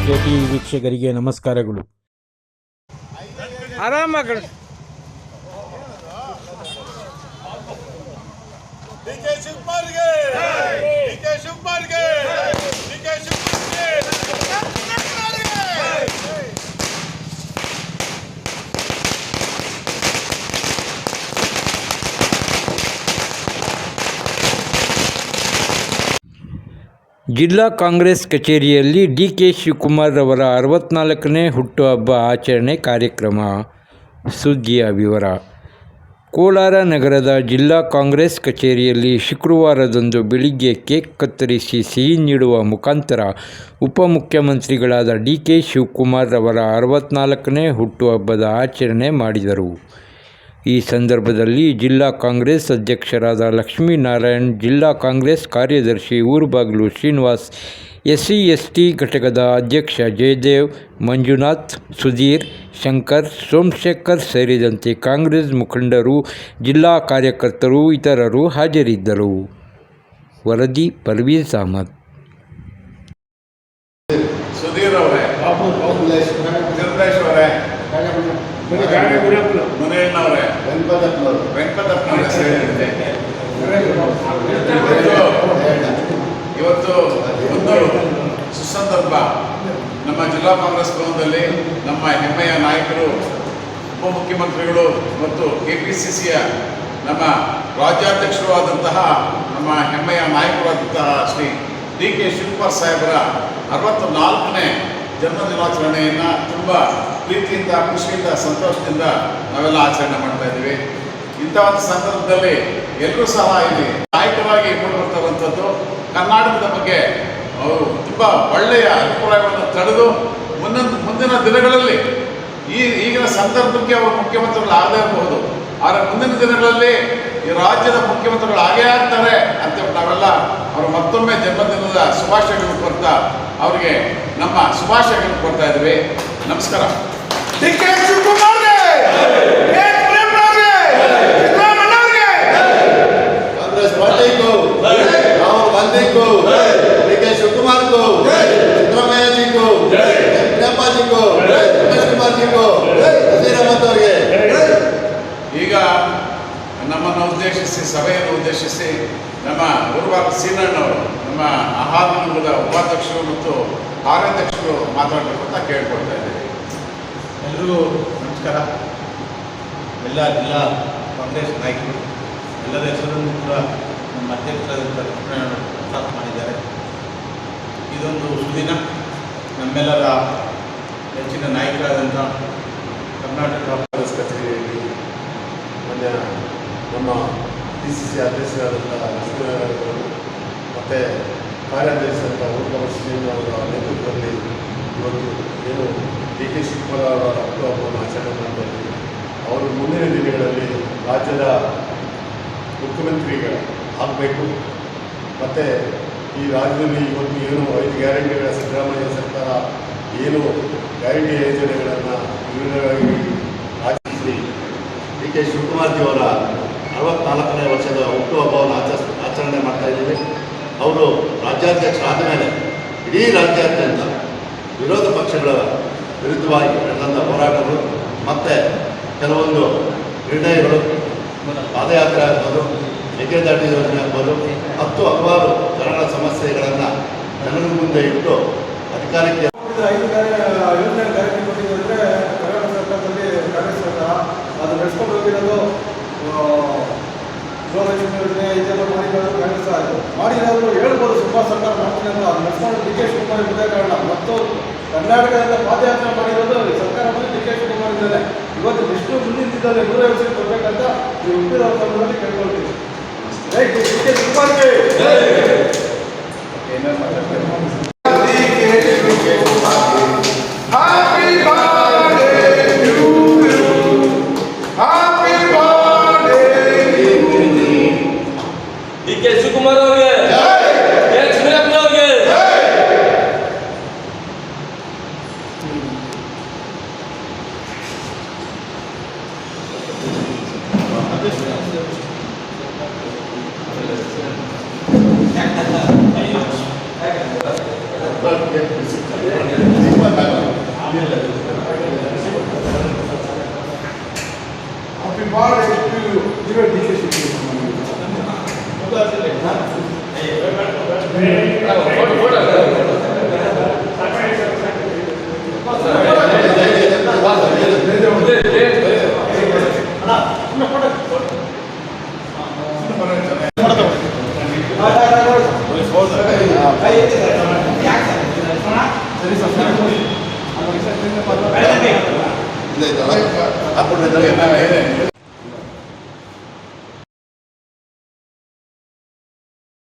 KTV ವೀಕ್ಷಕರಿಗೆ ನಮಸ್ಕಾರಗಳು. ಆರಾಮಾಗಿ ಜಿಲ್ಲಾ ಕಾಂಗ್ರೆಸ್ ಕಚೇರಿಯಲ್ಲಿ DK ಶಿವಕುಮಾರ್ ಅವರ 64ನೇ ಹುಟ್ಟುಹಬ್ಬ ಆಚರಣೆ ಕಾರ್ಯಕ್ರಮ. ಸುದ್ದಿಯ ವಿವರ. ಕೋಲಾರ ನಗರದ ಜಿಲ್ಲಾ ಕಾಂಗ್ರೆಸ್ ಕಚೇರಿಯಲ್ಲಿ ಶುಕ್ರವಾರದಂದು ಬೆಳಿಗ್ಗೆ ಕೇಕ್ ಕತ್ತರಿಸಿ ಸಿಹಿ ನೀಡುವ ಮುಖಾಂತರ ಉಪಮುಖ್ಯಮಂತ್ರಿಗಳಾದ DK ಶಿವಕುಮಾರ್ ಅವರ 64ನೇ ಹುಟ್ಟುಹಬ್ಬದ ಆಚರಣೆ ಮಾಡಿದರು. ಈ ಸಂದರ್ಭದಲ್ಲಿ ಜಿಲ್ಲಾ ಕಾಂಗ್ರೆಸ್ ಅಧ್ಯಕ್ಷರಾದ ಲಕ್ಷ್ಮೀನಾರಾಯಣ್, ಜಿಲ್ಲಾ ಕಾಂಗ್ರೆಸ್ ಕಾರ್ಯದರ್ಶಿ ಊರುಬಾಗಿಲು ಶ್ರೀನಿವಾಸ್, SC/ST ಘಟಕದ ಅಧ್ಯಕ್ಷ ಜಯದೇವ್, ಮಂಜುನಾಥ್, ಸುಧೀರ್, ಶಂಕರ್, ಸೋಮಶೇಖರ್ ಸೇರಿದಂತೆ ಕಾಂಗ್ರೆಸ್ ಮುಖಂಡರು, ಜಿಲ್ಲಾ ಕಾರ್ಯಕರ್ತರು ಇತರರು ಹಾಜರಿದ್ದರು. ವರದಿ ಪರ್ವೀಜ್ ಅಹಮದ್. ಸುಧೀರ್ ಅವರೇ, ಮುನೇಣ್ಣವರೇ, ವೆಂಕಟಪ್ಪನವರೇ ಸೇರಿದಂತೆ ಇವತ್ತು ಒಂದು ಸುಸಂದರ್ಭ. ನಮ್ಮ ಜಿಲ್ಲಾ ಕಾಂಗ್ರೆಸ್ ಭವನದಲ್ಲಿ ನಮ್ಮ ಹೆಮ್ಮೆಯ ನಾಯಕರು, ಉಪಮುಖ್ಯಮಂತ್ರಿಗಳು ಮತ್ತು KPCCಯ ನಮ್ಮ ರಾಜ್ಯಾಧ್ಯಕ್ಷರು ಆದಂತಹ ನಮ್ಮ ಹೆಮ್ಮೆಯ ನಾಯಕರಾದಂತಹ ಶ್ರೀ DK ಶಿವಕುಮಾರ್ ಸಾಹೇಬರ 64ನೇ ಜನ್ಮದಿನಾಚರಣೆಯನ್ನು ತುಂಬ ಪ್ರೀತಿಯಿಂದ, ಖುಷಿಯಿಂದ, ಸಂತೋಷದಿಂದ ನಾವೆಲ್ಲ ಆಚರಣೆ ಮಾಡ್ತಾ ಇದ್ದೀವಿ. ಇಂಥ ಒಂದು ಸಂದರ್ಭದಲ್ಲಿ ಎಲ್ಲರೂ ಸಹ ಇಲ್ಲಿ ನಾಯಕರಾಗಿ ಬರ್ತಾರಂಥದ್ದು ಕರ್ನಾಟಕದ ಬಗ್ಗೆ ಅವರು ತುಂಬ ಒಳ್ಳೆಯ ಅಭಿಪ್ರಾಯವನ್ನು ತಡೆದು ಮುಂದಿನ ದಿನಗಳಲ್ಲಿ ಈಗಿನ ಸಂದರ್ಭಕ್ಕೆ ಅವರು ಮುಖ್ಯಮಂತ್ರಿಗಳು ಆಗದೇ ಇರಬಹುದು, ಆದರೆ ಮುಂದಿನ ದಿನಗಳಲ್ಲಿ ಈ ರಾಜ್ಯದ ಮುಖ್ಯಮಂತ್ರಿಗಳು ಆಗೇ ಆಗ್ತಾರೆ ಅಂತ ನಾವೆಲ್ಲ ಅವರು ಮತ್ತೊಮ್ಮೆ ಜನ್ಮದಿನದ ಶುಭಾಶಯಗಳನ್ನು ಕೊಡ್ತಾ ಅವರಿಗೆ ನಮ್ಮ ಶುಭಾಶಯಗಳನ್ನು ಕೊಡ್ತಾ ಇದ್ದೀವಿ. ನಮಸ್ಕಾರ. DK ಶಿವಕುಮಾರ್ಗೆ, कांग्रेस पार्टी को, राहुल गांधी को, DK शिवकुमार को, सिद्धरामಯ್ಯ जी को, प्रियंका जी को, रमेश कुमार जी को, ನಜೀರ್ ಅಹಮದ್ ಅವರಿಗೆ. ಈಗ ನಮ್ಮನ್ನು ಉದ್ದೇಶಿಸಿ, ಸಭೆಯನ್ನು ಉದ್ದೇಶಿಸಿ ನಮ್ಮ ಊರುಬಾಗಿಲು ಸೀನಣ್ಣವರು, ನಮ್ಮ ಆಹಾರ ನಿಗಮದ ಉಪಾಧ್ಯಕ್ಷರು ಮತ್ತು ಕಾರ್ಯಾಧ್ಯಕ್ಷರು ಮಾತಾಡಬೇಕು ಅಂತ ಕೇಳ್ಕೊಳ್ತಾ ಇದ್ದೀವಿ. ಎಲ್ಲರಿಗೂ ನಮಸ್ಕಾರ. ಎಲ್ಲ ಜಿಲ್ಲಾ ಕಾಂಗ್ರೆಸ್ ನಾಯಕರು ಎಲ್ಲರ ಹೆಸರನ್ನು ಕೂಡ ನಮ್ಮ ಅಧ್ಯಕ್ಷರಾದಂಥ ಪ್ರಸ್ತಾಪ ಮಾಡಿದ್ದಾರೆ. ಇದೊಂದು ಸುದಿನ. ನಮ್ಮೆಲ್ಲರ ನೆಚ್ಚಿನ ನಾಯಕರಾದಂಥ ಕರ್ನಾಟಕ ಕಾಂಗ್ರೆಸ್ ಕಚೇರಿಯಲ್ಲಿ ಮೊನ್ನೆ ನಮ್ಮ PCC ಅಧ್ಯಕ್ಷರಾದಂಥ ಲಕ್ಷ್ಮೀನಾರಾಯಣವರು ಮತ್ತು ಕಾರ್ಯಾಧ್ಯಕ್ಷರಾದಂಥ ಊರುಬಾಗಿಲು ಶ್ರೀನಿವಾಸ್ ಅವರ ನೇತೃತ್ವದಲ್ಲಿ ಇವತ್ತು ಏನು DK ಶಿವಕುಮಾರ್ ಅವರ ಹುಟ್ಟುಹಬ್ಬವನ್ನು ಆಚರಣೆ ಮಾಡ್ತಾ ಇದ್ದೀವಿ. ಅವರು ಮುಂದಿನ ದಿನಗಳಲ್ಲಿ ರಾಜ್ಯದ ಮುಖ್ಯಮಂತ್ರಿಗಳು ಆಗಬೇಕು. ಮತ್ತು ಈ ರಾಜ್ಯದಲ್ಲಿ ಇವತ್ತು ಏನು 5 ಗ್ಯಾರಂಟಿಗಳ ಸಿದ್ದರಾಮಯ್ಯ ಸರ್ಕಾರ ಏನು ಗ್ಯಾರಂಟಿ ಯೋಜನೆಗಳನ್ನು ವಿವಿಧವಾಗಿ ಆಚರಿಸಿ DK ಶಿವಕುಮಾರ್ ಅವರ 64ನೇ ವರ್ಷದ ಹುಟ್ಟುಹಬ್ಬವನ್ನು ಆಚರಣೆ ಮಾಡ್ತಾ ಇದ್ದೀವಿ. ಅವರು ರಾಜ್ಯಾಧ್ಯಕ್ಷ ಆದ ಮೇಲೆ ಇಡೀ ರಾಜ್ಯಾದ್ಯಂತ ವಿರೋಧ ಪಕ್ಷಗಳ ವಿರುದ್ಧವಾಗಿ ನಡೆದಂಥ ಹೋರಾಟಗಳು ಮತ್ತು ಕೆಲವೊಂದು ನಿರ್ಣಯಗಳು, ಪಾದಯಾತ್ರೆ ಆಗ್ಬೋದು, ಮೇಕೆದಾಟು ಯೋಜನೆ ಆಗ್ಬೋದು, ಹಲವಾರು ಜನರ ಸಮಸ್ಯೆಗಳನ್ನು ಜನರ ಮುಂದೆ ಇಟ್ಟು ಅಧಿಕಾರಕ್ಕೆ 5 ಯೋಜನೆ ಗ್ಯಾರಂಟಿ ಕೊಟ್ಟಿದ್ದರೆ ಕರ್ನಾಟಕ ಸರ್ಕಾರದಲ್ಲಿ ಕಾಂಗ್ರೆಸ್ ಸರ್ಕಾರ ಅದು ನಡೆಸ್ಕೊಂಡು ಹೋಗಿರೋದು. ಗೃಹಲಕ್ಷ್ಮಿ ಯೋಜನೆ ಇದೆಲ್ಲ ಮಾಡಿರೋದು ಕಾಂಗ್ರೆಸ್ ಮಾಡಿರೋದು ಹೇಳ್ಬೋದು. ಸುಭಾ ಸರ್ಕಾರ ಮಾಡ್ತೀನಿ ಅಂತ ಅದು ನಡೆಸ್ಕೊಂಡು DK ಶಿವಕುಮಾರ್ ಇದೇ ಕಾರಣ. ಮತ್ತು ಕರ್ನಾಟಕದಿಂದ ಪಾದಯಾತ್ರೆ ಮಾಡಿರೋದು ಸರ್ಕಾರ ಬಂದು DK ಶಿವಕುಮಾರ್ ಇದ್ದಾರೆ. ಇವತ್ತು ಎಷ್ಟು ಮುಂದಿನ ದಿನದಲ್ಲಿ 150 ಸೀಟ್ ಕೊಡಬೇಕಂತ ಈ ಹುಟ್ಟಿದ ಸಂದರ್ಭದಲ್ಲಿ ಕೇಳ್ಕೊಳ್ತೀವಿ. DK ಶಿವಕುಮಾರ್ಗೆ DK ಶಿವಕುಮಾರ್ ಅವರಿಗೆ, ಲಕ್ಷ್ಮೀನಾರಾಯಣ್ ಅವರಿಗೆ. Thank you. ಮಾಡಿ ನೀವೇ ಡಿ ಕೆ ಶಿವಕುಮಾರ್ ಇಲ್ಲ ಇದಲ್ಲ ಹಾಕ್ಬಿಟ್ಟಿದ್ದಾರೆ